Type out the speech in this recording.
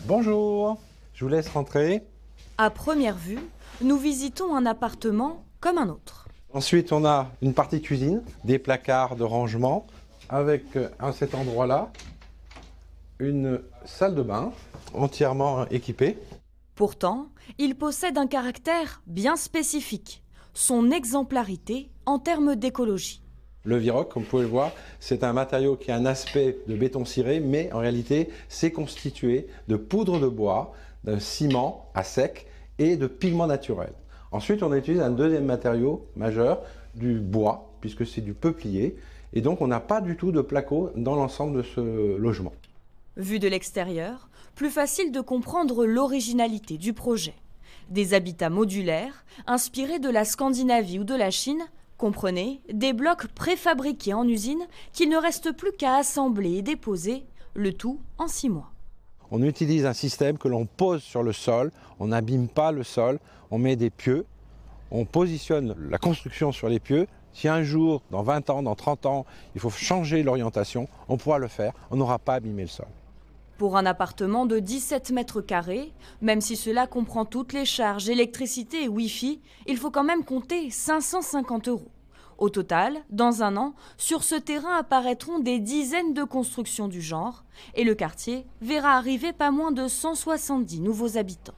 Bonjour, je vous laisse rentrer. À première vue, nous visitons un appartement comme un autre. Ensuite, on a une partie cuisine, des placards de rangement, avec à cet endroit-là, une salle de bain entièrement équipée. Pourtant, il possède un caractère bien spécifique, son exemplarité en termes d'écologie. Le Viroc, comme vous pouvez le voir, c'est un matériau qui a un aspect de béton ciré, mais en réalité, c'est constitué de poudre de bois, d'un ciment à sec et de pigments naturels. Ensuite, on utilise un deuxième matériau majeur, du bois, puisque c'est du peuplier, et donc on n'a pas du tout de placo dans l'ensemble de ce logement. Vu de l'extérieur, plus facile de comprendre l'originalité du projet. Des habitats modulaires, inspirés de la Scandinavie ou de la Chine, comprenez, des blocs préfabriqués en usine qu'il ne reste plus qu'à assembler et déposer, le tout en 6 mois. On utilise un système que l'on pose sur le sol, on n'abîme pas le sol, on met des pieux, on positionne la construction sur les pieux. Si un jour, dans 20 ans, dans 30 ans, il faut changer l'orientation, on pourra le faire, on n'aura pas abîmé le sol. Pour un appartement de 17 mètres carrés, même si cela comprend toutes les charges, électricité et Wi-Fi, il faut quand même compter 550 €. Au total, dans un an, sur ce terrain apparaîtront des dizaines de constructions du genre et le quartier verra arriver pas moins de 170 nouveaux habitants.